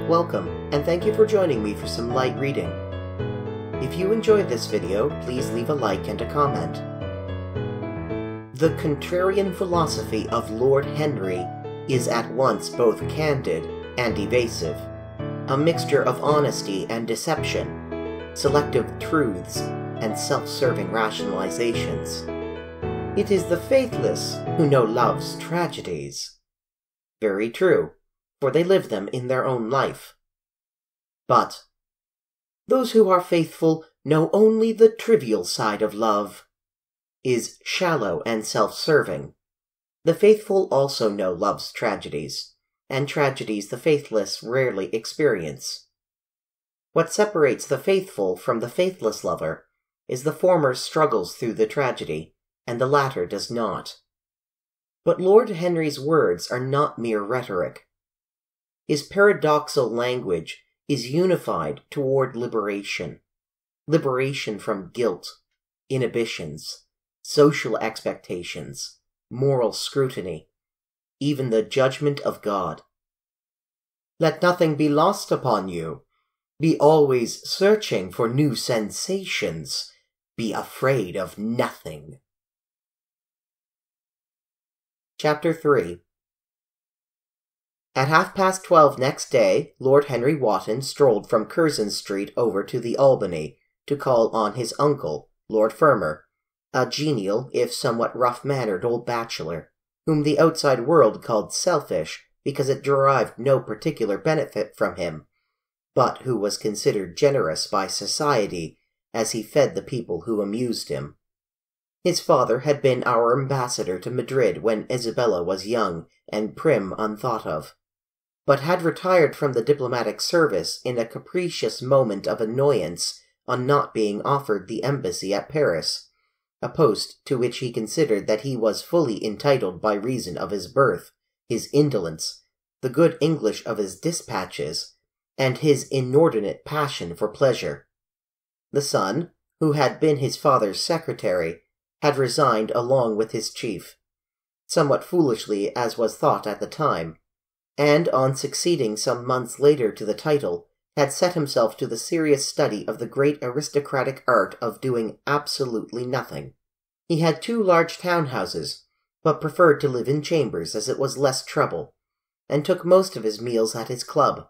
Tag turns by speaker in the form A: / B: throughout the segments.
A: Welcome, and thank you for joining me for some light reading. If you enjoyed this video, please leave a like and a comment. The contrarian philosophy of Lord Henry is at once both candid and evasive, a mixture of honesty and deception, selective truths, and self-serving rationalizations. It is the faithless who know love's tragedies. Very true, for they live them in their own life. But those who are faithful know only the trivial side of love, is shallow and self-serving. The faithful also know love's tragedies, and tragedies the faithless rarely experience. What separates the faithful from the faithless lover is the former struggles through the tragedy, and the latter does not. But Lord Henry's words are not mere rhetoric. His paradoxal language is unified toward liberation. Liberation from guilt, inhibitions, social expectations, moral scrutiny, even the judgment of God. Let nothing be lost upon you. Be always searching for new sensations. Be afraid of nothing. Chapter 3. At 12:30 next day, Lord Henry Wotton strolled from Curzon Street over to the Albany to call on his uncle, Lord Fermor, a genial, if somewhat rough-mannered old bachelor, whom the outside world called selfish because it derived no particular benefit from him, but who was considered generous by society as he fed the people who amused him. His father had been our ambassador to Madrid when Isabella was young and prim unthought of, but had retired from the diplomatic service in a capricious moment of annoyance on not being offered the embassy at Paris, a post to which he considered that he was fully entitled by reason of his birth, his indolence, the good English of his dispatches, and his inordinate passion for pleasure. The son, who had been his father's secretary, had resigned along with his chief, somewhat foolishly as was thought at the time, and on succeeding some months later to the title, had set himself to the serious study of the great aristocratic art of doing absolutely nothing. He had 2 large townhouses, but preferred to live in chambers as it was less trouble, and took most of his meals at his club.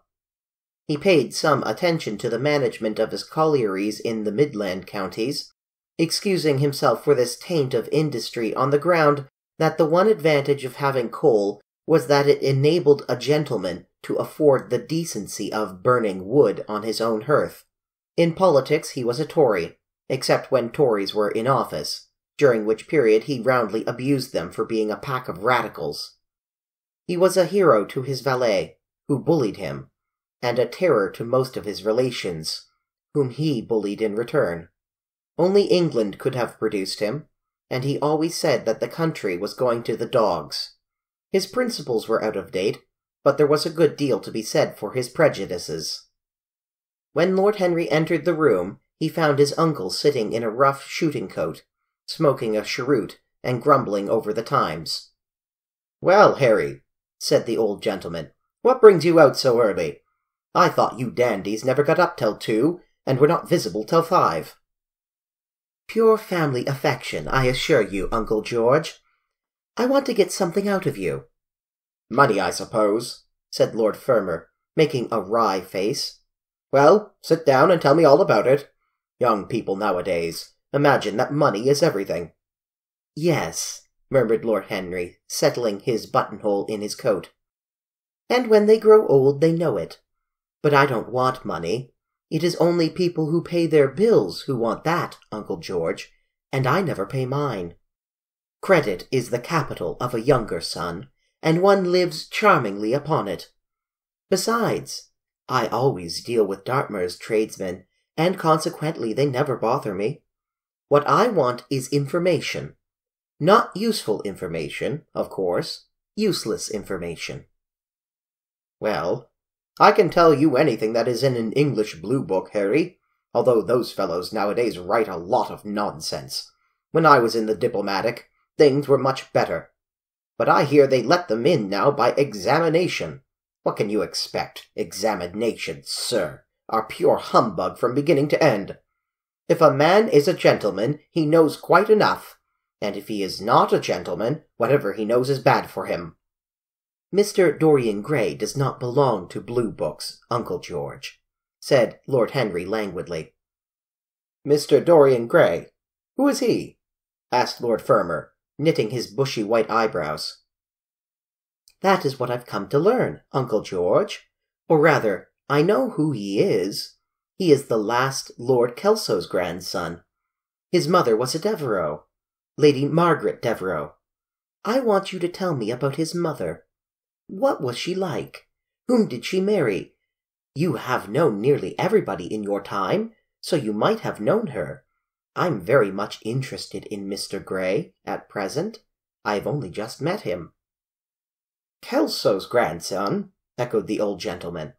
A: He paid some attention to the management of his collieries in the Midland counties, excusing himself for this taint of industry on the ground that the one advantage of having coal was that it enabled a gentleman to afford the decency of burning wood on his own hearth. In politics he was a Tory, except when Tories were in office, during which period he roundly abused them for being a pack of radicals. He was a hero to his valet, who bullied him, and a terror to most of his relations, whom he bullied in return. Only England could have produced him, and he always said that the country was going to the dogs. His principles were out of date, but there was a good deal to be said for his prejudices. When Lord Henry entered the room, he found his uncle sitting in a rough shooting coat, smoking a cheroot and grumbling over the Times. "Well, Harry," said the old gentleman, "what brings you out so early? I thought you dandies never got up till 2, and were not visible till 5. "Pure family affection, I assure you, Uncle George. I want to get something out of you." "Money, I suppose," said Lord Fermor, making a wry face. "Well, sit down and tell me all about it. Young people nowadays imagine that money is everything." "Yes," murmured Lord Henry, settling his buttonhole in his coat. "And when they grow old they know it. But I don't want money. It is only people who pay their bills who want that, Uncle George, and I never pay mine. Credit is the capital of a younger son, and one lives charmingly upon it. Besides, I always deal with Dartmoor's tradesmen, and consequently they never bother me. What I want is information. Not useful information, of course, useless information." "Well, I can tell you anything that is in an English blue book, Harry, although those fellows nowadays write a lot of nonsense. When I was in the diplomatic, things were much better. But I hear they let them in now by examination. What can you expect? Examinations, sir, are pure humbug from beginning to end. If a man is a gentleman, he knows quite enough, and if he is not a gentleman, whatever he knows is bad for him. Mr. Dorian Gray does not belong to blue books, Uncle George, said Lord Henry languidly. Mr. Dorian Gray? Who is he? Asked Lord Fermor, knitting his bushy white eyebrows. That is what I've come to learn, Uncle George. Or rather, I know who he is. He is the last Lord Kelso's grandson. His mother was a Devereux, Lady Margaret Devereux. I want you to tell me about his mother. What was she like? Whom did she marry? You have known nearly everybody in your time, so you might have known her. I'm very much interested in Mr. Gray at present. I've only just met him. Kelso's grandson, echoed the old gentleman.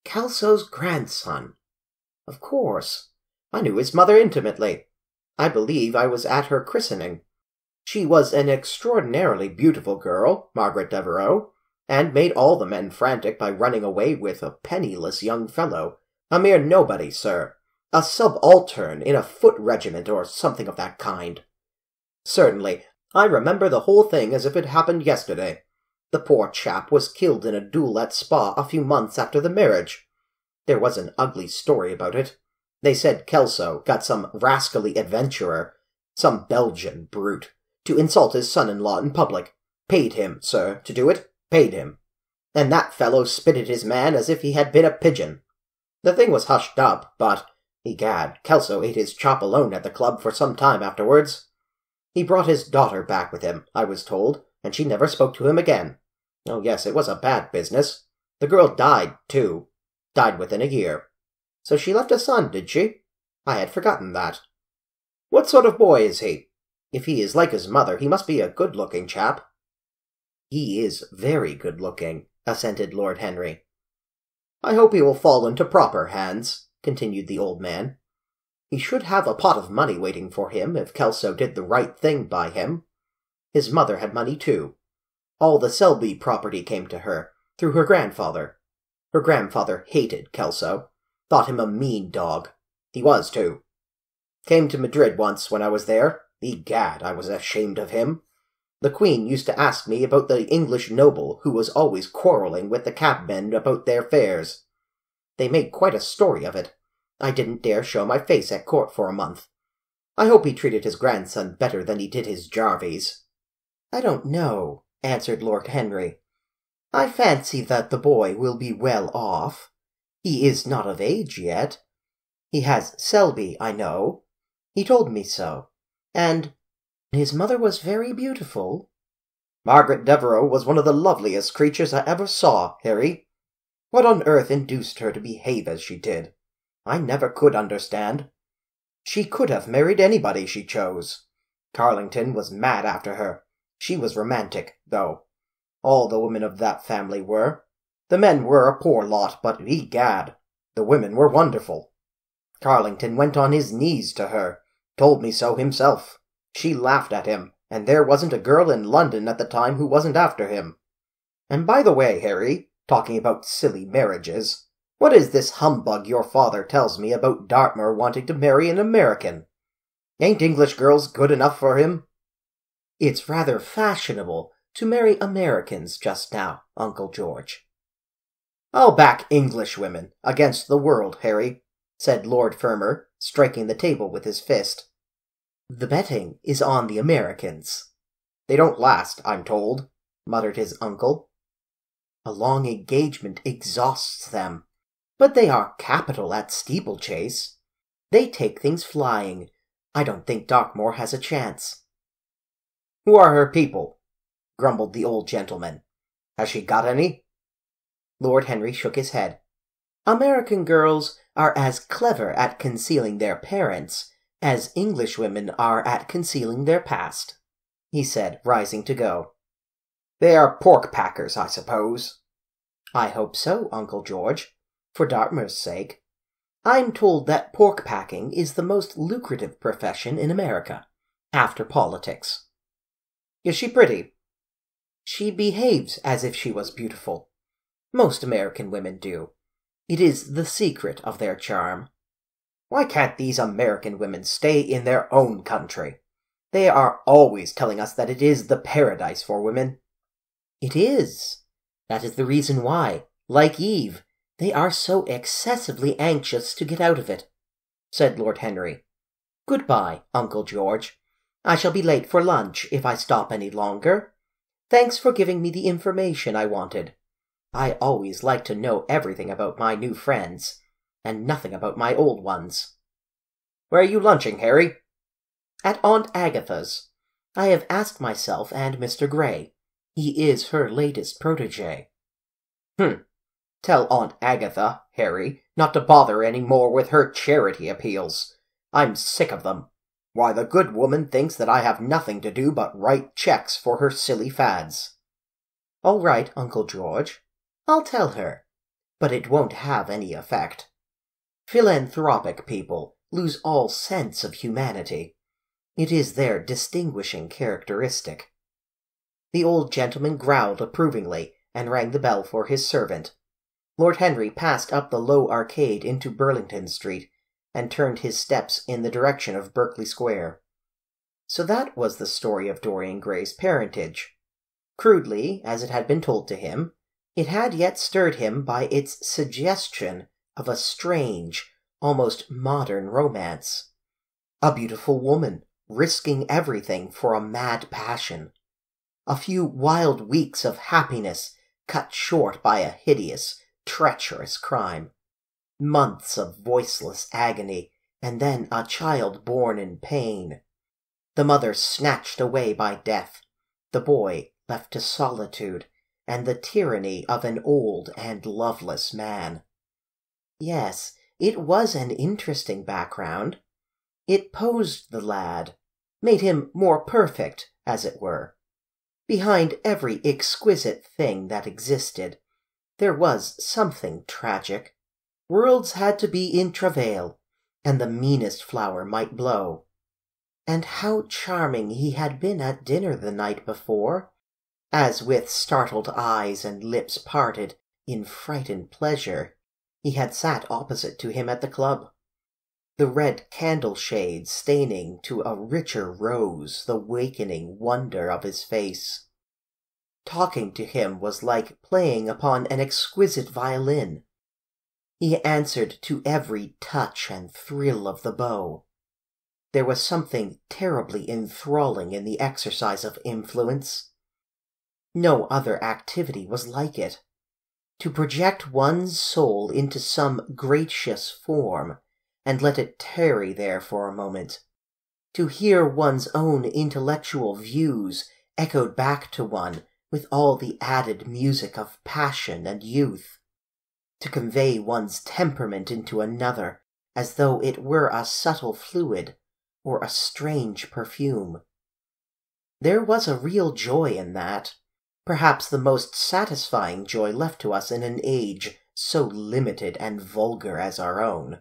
A: Kelso's grandson. Of course. I knew his mother intimately. I believe I was at her christening. She was an extraordinarily beautiful girl, Margaret Devereux, and made all the men frantic by running away with a penniless young fellow, a mere nobody, sir, a subaltern in a foot regiment or something of that kind. Certainly, I remember the whole thing as if it happened yesterday. The poor chap was killed in a duel at Spa a few months after the marriage. There was an ugly story about it. They said Kelso got some rascally adventurer, some Belgian brute, to insult his son-in-law in public. Paid him, sir, to do it. Paid him. And that fellow spitted his man as if he had been a pigeon. The thing was hushed up, but, egad, Kelso ate his chop alone at the club for some time afterwards. He brought his daughter back with him, I was told, and she never spoke to him again. Oh yes, it was a bad business. The girl died, too. Died within a year. So she left a son, did she? I had forgotten that. What sort of boy is he? If he is like his mother, he must be a good-looking chap. He is very good-looking, assented Lord Henry. I hope he will fall into proper hands, continued the old man. He should have a pot of money waiting for him if Kelso did the right thing by him. His mother had money, too. All the Selby property came to her, through her grandfather. Her grandfather hated Kelso, thought him a mean dog. He was, too. Came to Madrid once when I was there. Egad, I was ashamed of him. The Queen used to ask me about the English noble who was always quarrelling with the cabmen about their fares. They made quite a story of it. I didn't dare show my face at court for a month. I hope he treated his grandson better than he did his Jarvies. I don't know, answered Lord Henry. I fancy that the boy will be well off. He is not of age yet. He has Selby, I know. He told me so. And his mother was very beautiful. Margaret Devereux was one of the loveliest creatures I ever saw, Harry. What on earth induced her to behave as she did? I never could understand. She could have married anybody she chose. Carlington was mad after her. She was romantic, though. All the women of that family were. The men were a poor lot, but egad, the women were wonderful. Carlington went on his knees to her, told me so himself. She laughed at him, and there wasn't a girl in London at the time who wasn't after him. And by the way, Harry, talking about silly marriages, what is this humbug your father tells me about Dartmoor wanting to marry an American? Ain't English girls good enough for him? It's rather fashionable to marry Americans just now, Uncle George. I'll back English women against the world, Harry, said Lord Fermor, striking the table with his fist. The betting is on the Americans. They don't last, I'm told, muttered his uncle. A long engagement exhausts them, but they are capital at steeplechase. They take things flying. I don't think Dartmoor has a chance. Who are her people? Grumbled the old gentleman. Has she got any? Lord Henry shook his head. American girls are as clever at concealing their parents as English women are at concealing their past, he said, rising to go. They are pork-packers, I suppose. I hope so, Uncle George, for Dartmoor's sake. I'm told that pork-packing is the most lucrative profession in America, after politics. Is she pretty? She behaves as if she was beautiful. Most American women do. It is the secret of their charm. Why can't these American women stay in their own country? They are always telling us that it is the paradise for women. It is. That is the reason why, like Eve, they are so excessively anxious to get out of it, said Lord Henry. Goodbye, Uncle George. I shall be late for lunch if I stop any longer. Thanks for giving me the information I wanted. I always like to know everything about my new friends, and nothing about my old ones. Where are you lunching, Harry? At Aunt Agatha's. I have asked myself and Mr. Gray. He is her latest protégé. Tell Aunt Agatha, Harry, not to bother any more with her charity appeals. I'm sick of them. Why, the good woman thinks that I have nothing to do but write checks for her silly fads. All right, Uncle George. I'll tell her. But it won't have any effect. Philanthropic people lose all sense of humanity. It is their distinguishing characteristic. The old gentleman growled approvingly and rang the bell for his servant. Lord Henry passed up the low arcade into Burlington Street and turned his steps in the direction of Berkeley Square. So that was the story of Dorian Gray's parentage. Crudely, as it had been told to him, it had yet stirred him by its suggestion of a strange, almost modern romance. A beautiful woman, risking everything for a mad passion. A few wild weeks of happiness cut short by a hideous, treacherous crime. Months of voiceless agony, and then a child born in pain. The mother snatched away by death, the boy left to solitude, and the tyranny of an old and loveless man. Yes, it was an interesting background. It posed the lad, made him more perfect, as it were. Behind every exquisite thing that existed, there was something tragic. Worlds had to be in travail, and the meanest flower might blow. And how charming he had been at dinner the night before, as with startled eyes and lips parted in frightened pleasure, he had sat opposite to him at the club. The red candle shades staining to a richer rose the wakening wonder of his face. Talking to him was like playing upon an exquisite violin. He answered to every touch and thrill of the bow. There was something terribly enthralling in the exercise of influence. No other activity was like it. To project one's soul into some gracious form, and let it tarry there for a moment. To hear one's own intellectual views echoed back to one with all the added music of passion and youth. To convey one's temperament into another, as though it were a subtle fluid, or a strange perfume. There was a real joy in that, perhaps the most satisfying joy left to us in an age so limited and vulgar as our own,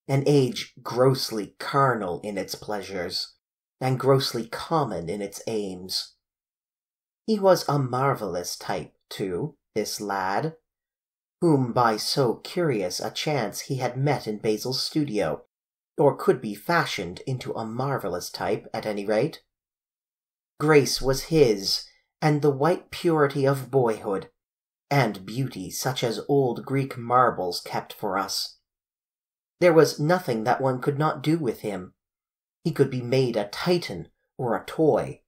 A: an age grossly carnal in its pleasures, and grossly common in its aims. He was a marvellous type, too, this lad, whom by so curious a chance he had met in Basil's studio, or could be fashioned into a marvellous type, at any rate. Grace was his, and the white purity of boyhood, and beauty such as old Greek marbles kept for us. There was nothing that one could not do with him. He could be made a Titan or a toy.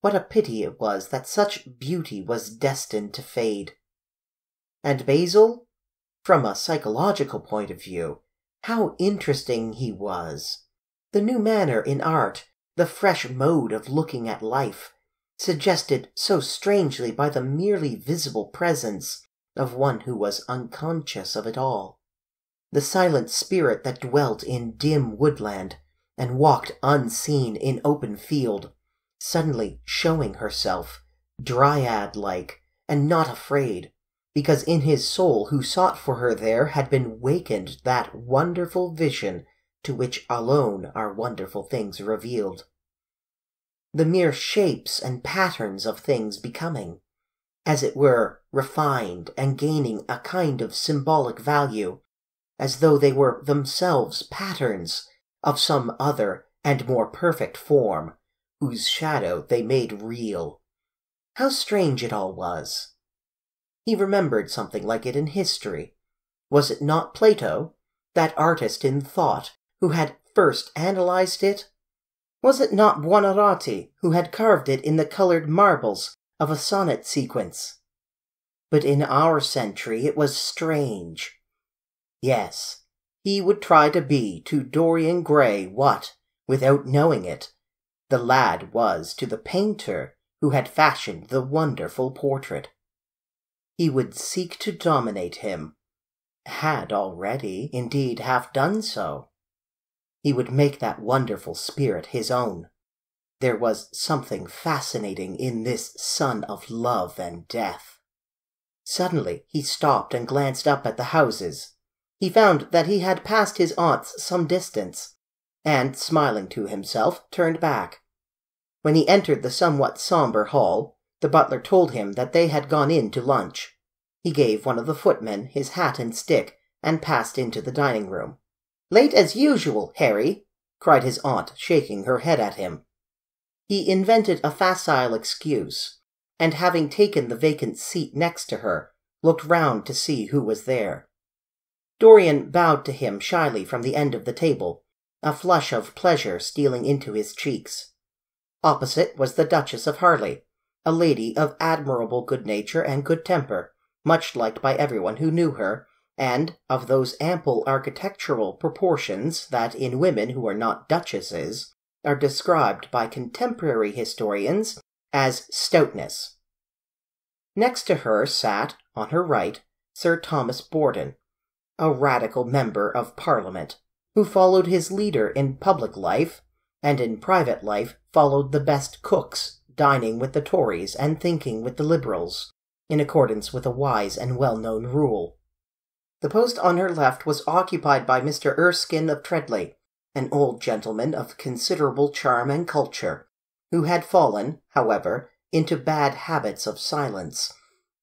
A: What a pity it was that such beauty was destined to fade. And Basil? From a psychological point of view, how interesting he was. The new manner in art, the fresh mode of looking at life, suggested so strangely by the merely visible presence of one who was unconscious of it all. The silent spirit that dwelt in dim woodland and walked unseen in open field, suddenly showing herself, dryad-like, and not afraid, because in his soul who sought for her there had been wakened that wonderful vision to which alone are wonderful things revealed. The mere shapes and patterns of things becoming, as it were, refined and gaining a kind of symbolic value, as though they were themselves patterns of some other and more perfect form, whose shadow they made real. How strange it all was! He remembered something like it in history. Was it not Plato, that artist in thought, who had first analyzed it? Was it not Buonarroti, who had carved it in the colored marbles of a sonnet sequence? But in our century it was strange. Yes, he would try to be to Dorian Gray what, without knowing it, the lad was to the painter who had fashioned the wonderful portrait. He would seek to dominate him, had already, indeed, half done so. He would make that wonderful spirit his own. There was something fascinating in this son of love and death. Suddenly he stopped and glanced up at the houses. He found that he had passed his aunt's some distance, and, smiling to himself, turned back. When he entered the somewhat sombre hall, the butler told him that they had gone in to lunch. He gave one of the footmen his hat and stick, and passed into the dining-room. "Late as usual, Harry," cried his aunt, shaking her head at him. He invented a facile excuse, and having taken the vacant seat next to her, looked round to see who was there. Dorian bowed to him shyly from the end of the table, a flush of pleasure stealing into his cheeks. Opposite was the Duchess of Harley, a lady of admirable good nature and good temper, much liked by everyone who knew her, and of those ample architectural proportions that in women who are not duchesses are described by contemporary historians as stoutness. Next to her sat, on her right, Sir Thomas Borden, a radical member of Parliament, who followed his leader in public life, and in private life followed the best cooks, dining with the Tories and thinking with the Liberals, in accordance with a wise and well-known rule. The post on her left was occupied by Mr. Erskine of Treadley, an old gentleman of considerable charm and culture, who had fallen, however, into bad habits of silence,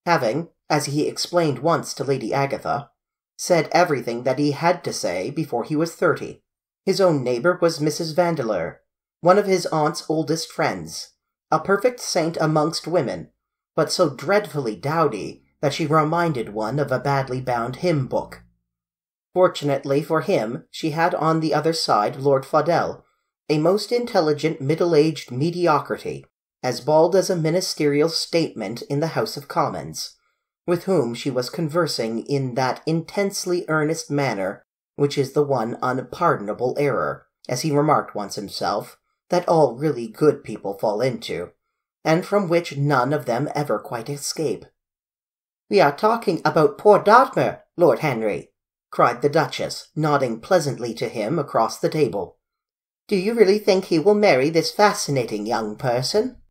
A: having, as he explained once to Lady Agatha, said everything that he had to say before he was 30. His own neighbour was Mrs. Vandeleur, one of his aunt's oldest friends, a perfect saint amongst women, but so dreadfully dowdy that she reminded one of a badly bound hymn-book. Fortunately for him, she had on the other side Lord Faudel, a most intelligent middle-aged mediocrity, as bald as a ministerial statement in the House of Commons, with whom she was conversing in that intensely earnest manner which is the one unpardonable error, as he remarked once himself, that all really good people fall into, and from which none of them ever quite escape. "We are talking about poor Dartmoor, Lord Henry," cried the Duchess, nodding pleasantly to him across the table. "Do you really think he will marry this fascinating young person?"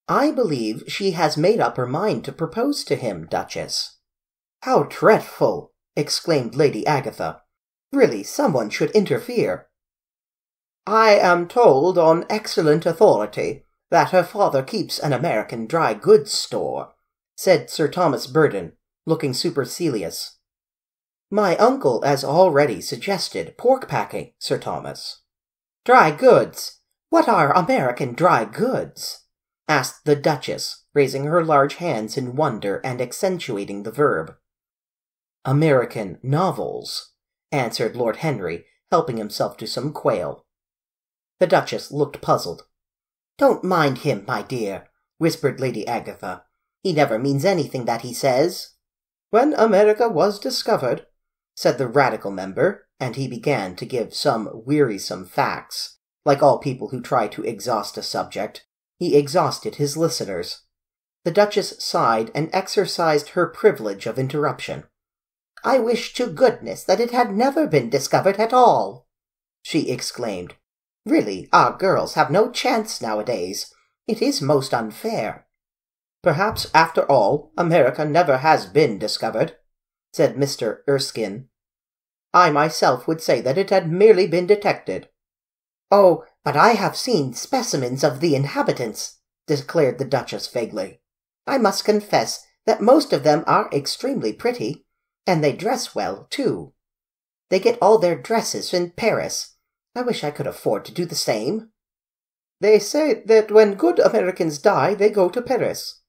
A: "I believe she has made up her mind to propose to him, Duchess." "How dreadful!" exclaimed Lady Agatha. "Really, someone should interfere." "I am told on excellent authority that her father keeps an American dry goods store," said Sir Thomas Borden, looking supercilious. "My uncle has already suggested pork-packing, Sir Thomas." "Dry goods? What are American dry goods?" asked the Duchess, raising her large hands in wonder and accentuating the verb. "American novels," answered Lord Henry, helping himself to some quail. The Duchess looked puzzled. "Don't mind him, my dear," whispered Lady Agatha. "He never means anything that he says." "When America was discovered," said the Radical member, and he began to give some wearisome facts. Like all people who try to exhaust a subject, he exhausted his listeners. The Duchess sighed and exercised her privilege of interruption. "I wish to goodness that it had never been discovered at all," she exclaimed. "Really, our girls have no chance nowadays. It is most unfair." "Perhaps, after all, America never has been discovered," said Mr. Erskine. "I myself would say that it had merely been detected." "Oh, but I have seen specimens of the inhabitants," declared the Duchess vaguely. I must confess that most of them are extremely pretty, and they dress well, too. They get all their dresses in Paris. I wish I could afford to do the same." "They say that when good Americans die, they go to Paris,"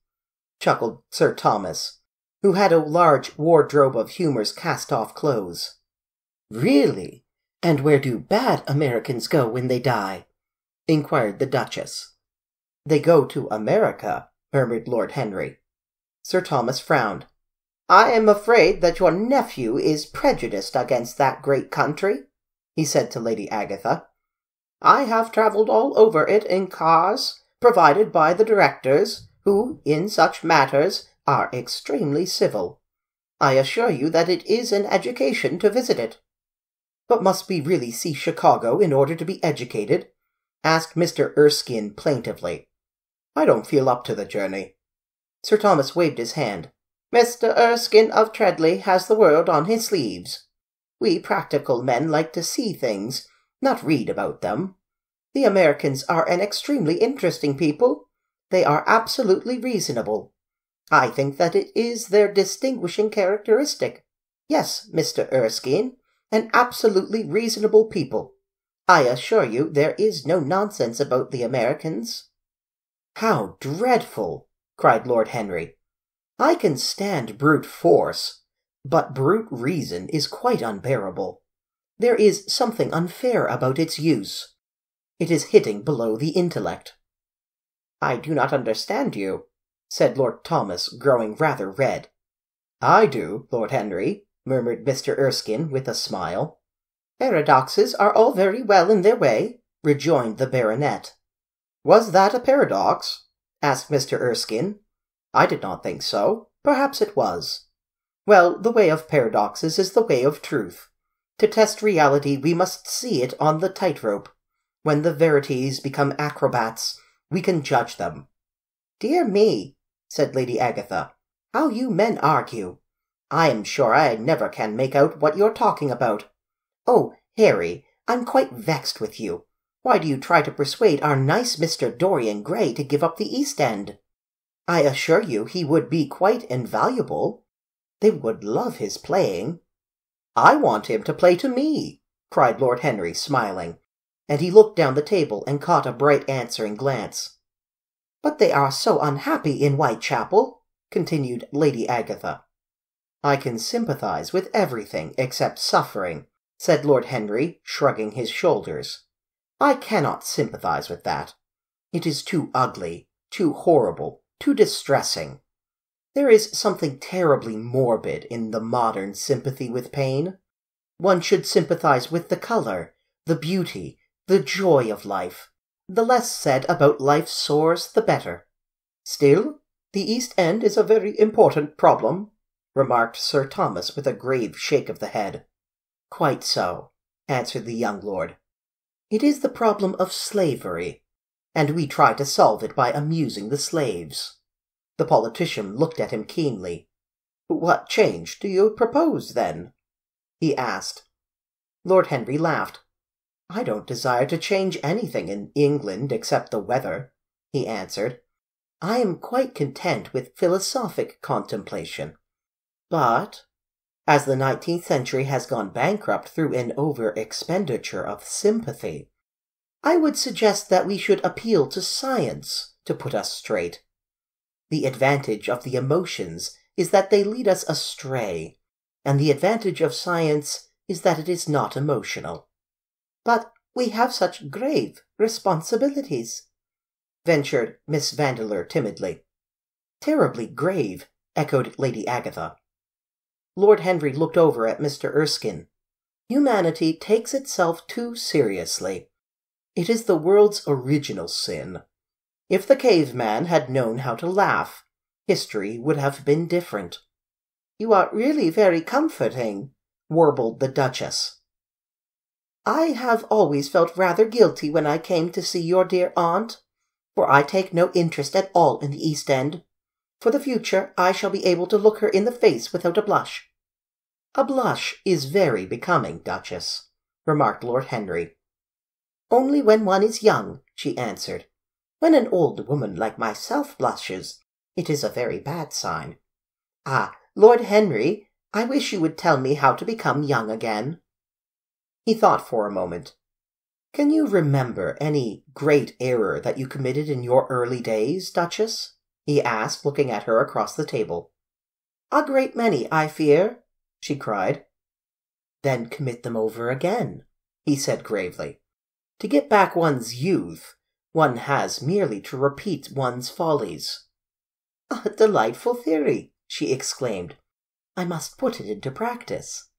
A: chuckled Sir Thomas, who had a large wardrobe of Humour's cast-off clothes. "Really? And where do bad Americans go when they die?" inquired the Duchess. "They go to America," murmured Lord Henry. Sir Thomas frowned. "I am afraid that your nephew is prejudiced against that great country," he said to Lady Agatha. "I have travelled all over it in cars provided by the directors, who, in such matters, are extremely civil. I assure you that it is an education to visit it." "But must we really see Chicago in order to be educated?" asked Mr. Erskine plaintively. "I don't feel up to the journey." Sir Thomas waved his hand. "Mr. Erskine of Treadley has the world on his sleeves. We practical men like to see things, not read about them. The Americans are an extremely interesting people. They are absolutely reasonable. I think that it is their distinguishing characteristic. Yes, Mr. Erskine, an absolutely reasonable people. I assure you there is no nonsense about the Americans." "How dreadful!" cried Lord Henry. "I can stand brute force, but brute reason is quite unbearable. There is something unfair about its use. It is hitting below the intellect." "I do not understand you," said Lord Thomas, growing rather red. "I do, Lord Henry," murmured Mr. Erskine with a smile. "Paradoxes are all very well in their way," rejoined the baronet. "Was that a paradox?" asked Mr. Erskine. "I did not think so. Perhaps it was. Well, the way of paradoxes is the way of truth. To test reality we must see it on the tightrope. When the verities become acrobats, we can judge them." "Dear me," said Lady Agatha, "how you men argue! I am sure I never can make out what you're talking about. Oh, Harry, I'm quite vexed with you. Why do you try to persuade our nice Mr. Dorian Gray to give up the East End? I assure you he would be quite invaluable. They would love his playing." "I want him to play to me," cried Lord Henry, smiling, and he looked down the table and caught a bright answering glance. "But they are so unhappy in Whitechapel," continued Lady Agatha. "I can sympathize with everything except suffering," said Lord Henry, shrugging his shoulders. "I cannot sympathize with that. It is too ugly, too horrible, too distressing. There is something terribly morbid in the modern sympathy with pain. One should sympathize with the color, the beauty, the joy of life. The less said about life's sores, the better." "Still, the East End is a very important problem," remarked Sir Thomas with a grave shake of the head. "Quite so," answered the young lord. "It is the problem of slavery, and we try to solve it by amusing the slaves." The politician looked at him keenly. "What change do you propose, then?" he asked. Lord Henry laughed. "I don't desire to change anything in England except the weather," he answered. "I am quite content with philosophic contemplation. But, as the 19th century has gone bankrupt through an over-expenditure of sympathy, I would suggest that we should appeal to science to put us straight. The advantage of the emotions is that they lead us astray, and the advantage of science is that it is not emotional." "But we have such grave responsibilities," ventured Miss Vandeleur timidly. "Terribly grave," echoed Lady Agatha. Lord Henry looked over at Mr. Erskine. "Humanity takes itself too seriously. It is the world's original sin. If the caveman had known how to laugh, history would have been different." "You are really very comforting," warbled the Duchess. "I have always felt rather guilty when I came to see your dear aunt, for I take no interest at all in the East End. For the future I shall be able to look her in the face without a blush." "A blush is very becoming, Duchess," remarked Lord Henry. "Only when one is young," she answered. "When an old woman like myself blushes, It is a very bad sign. Ah, Lord Henry, I wish you would tell me how to become young again. He thought for a moment. Can you remember any great error that you committed in your early days, Duchess? He asked, looking at her across the table. A great many, I fear, she cried. Then commit them over again, he said gravely. To get back one's youth, one has merely to repeat one's follies. A delightful theory, she exclaimed. I must put it into practice.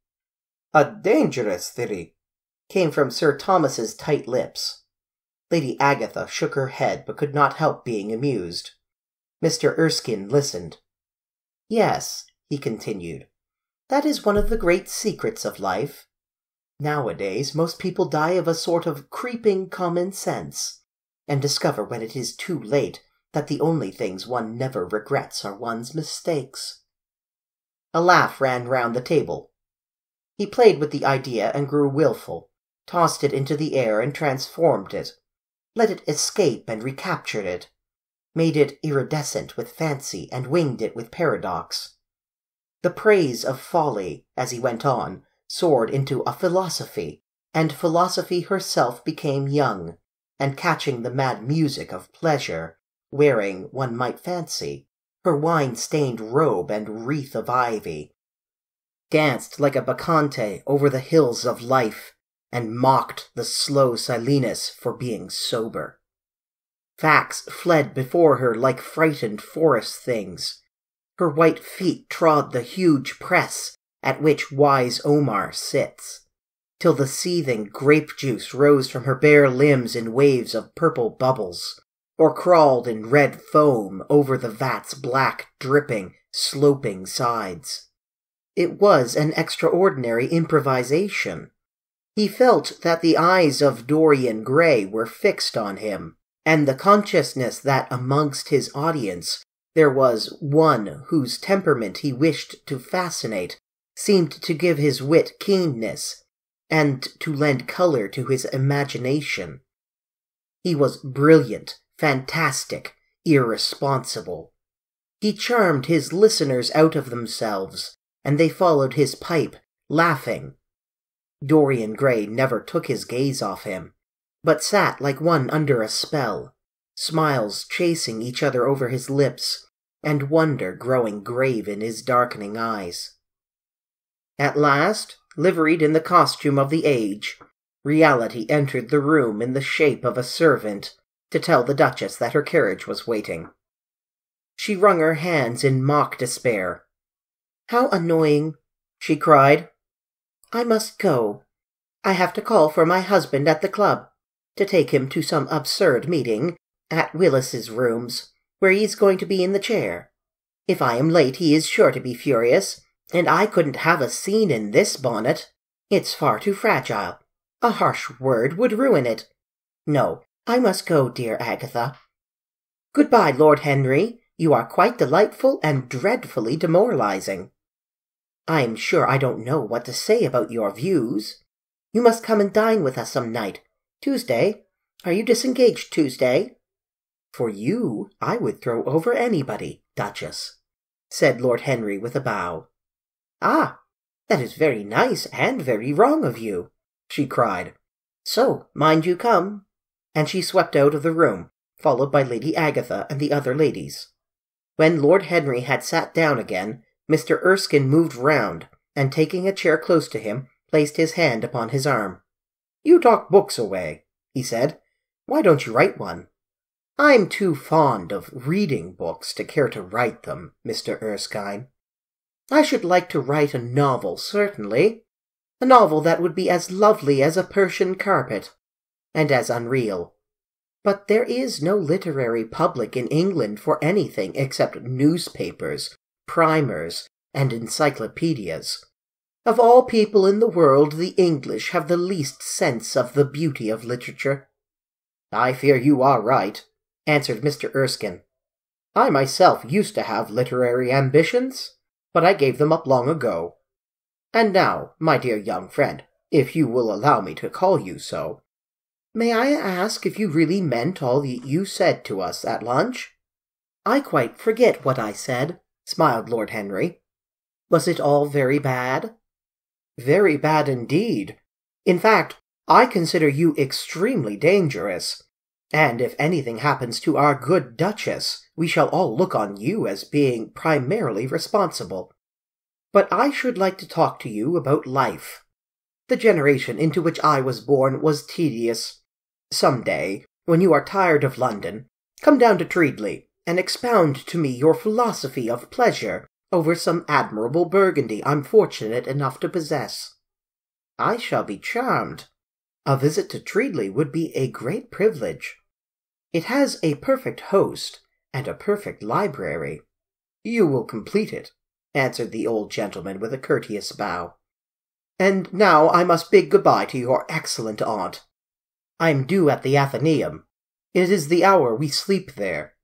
A: A dangerous theory, came from Sir Thomas's tight lips. Lady Agatha shook her head, but could not help being amused. Mr. Erskine listened. Yes, he continued, that is one of the great secrets of life. Nowadays, most people die of a sort of creeping common sense, and discover when it is too late that the only things one never regrets are one's mistakes. A laugh ran round the table. He played with the idea and grew wilful, tossed it into the air and transformed it, let it escape and recaptured it, made it iridescent with fancy and winged it with paradox. The praise of folly, as he went on, soared into a philosophy, and philosophy herself became young, and catching the mad music of pleasure, wearing, one might fancy, her wine-stained robe and wreath of ivy, danced like a bacchante over the hills of life, and mocked the slow Silenus for being sober. Facts fled before her like frightened forest things. Her white feet trod the huge press at which wise Omar sits, till the seething grape juice rose from her bare limbs in waves of purple bubbles, or crawled in red foam over the vat's black, dripping, sloping sides. It was an extraordinary improvisation. He felt that the eyes of Dorian Gray were fixed on him, and the consciousness that amongst his audience there was one whose temperament he wished to fascinate seemed to give his wit keenness, and to lend color to his imagination. He was brilliant, fantastic, irresponsible. He charmed his listeners out of themselves, and they followed his pipe, laughing. Dorian Gray never took his gaze off him, but sat like one under a spell, smiles chasing each other over his lips, and wonder growing grave in his darkening eyes. At last, liveried in the costume of the age, reality entered the room in the shape of a servant to tell the Duchess that her carriage was waiting. She wrung her hands in mock despair. "How annoying!" she cried. "I must go. I have to call for my husband at the club, to take him to some absurd meeting at Willis's rooms, where he is going to be in the chair. If I am late, he is sure to be furious, and I couldn't have a scene in this bonnet. It's far too fragile. A harsh word would ruin it. No, I must go, dear Agatha. Goodbye, Lord Henry. You are quite delightful and dreadfully demoralizing. I am sure I don't know what to say about your views. You must come and dine with us some night. Tuesday. Are you disengaged Tuesday?" "For you, I would throw over anybody, Duchess," said Lord Henry with a bow. "Ah, that is very nice and very wrong of you," she cried. "So, mind you come." And she swept out of the room, followed by Lady Agatha and the other ladies. When Lord Henry had sat down again, Mr. Erskine moved round, and taking a chair close to him, placed his hand upon his arm. "You talk books away," he said. "Why don't you write one?" "I'm too fond of reading books to care to write them, Mr. Erskine. I should like to write a novel, certainly. A novel that would be as lovely as a Persian carpet, and as unreal. But there is no literary public in England for anything except newspapers, primers, and encyclopedias. Of all people in the world, the English have the least sense of the beauty of literature." "I fear you are right," answered Mr. Erskine. "I myself used to have literary ambitions, but I gave them up long ago. And now, my dear young friend, if you will allow me to call you so, may I ask if you really meant all that you said to us at lunch?" "I quite forget what I said," smiled Lord Henry. "Was it all very bad?" "Very bad indeed. In fact, I consider you extremely dangerous. And if anything happens to our good Duchess, we shall all look on you as being primarily responsible. But I should like to talk to you about life. The generation into which I was born was tedious. Some day, when you are tired of London, come down to Treadley and expound to me your philosophy of pleasure over some admirable Burgundy I'm fortunate enough to possess. I shall be charmed. A visit to Treadley would be a great privilege. It has a perfect host and a perfect library." "You will complete it," answered the old gentleman with a courteous bow. "And now I must bid good-bye to your excellent aunt. I'm due at the Athenaeum. It is the hour we sleep there."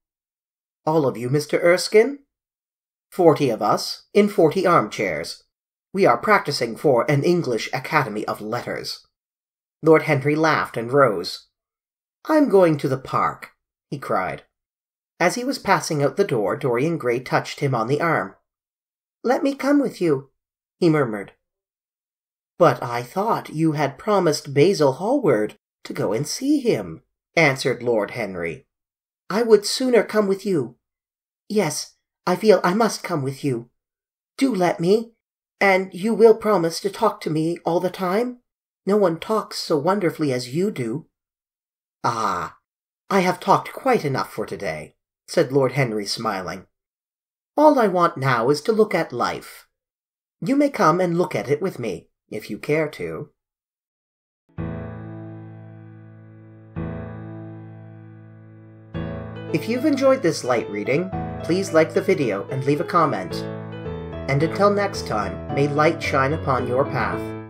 A: "All of you, Mr. Erskine?" 40 of us, in 40 armchairs. We are practicing for an English Academy of Letters." Lord Henry laughed and rose. "I'm going to the park," he cried. As he was passing out the door, Dorian Gray touched him on the arm. "Let me come with you," he murmured. "But I thought you had promised Basil Hallward to go and see him," answered Lord Henry. "I would sooner come with you. Yes, I feel I must come with you. Do let me. And you will promise to talk to me all the time? No one talks so wonderfully as you do." "Ah, I have talked quite enough for today," said Lord Henry, smiling. "All I want now is to look at life. You may come and look at it with me, if you care to." If you've enjoyed this light reading, please like the video and leave a comment. And until next time, may light shine upon your path.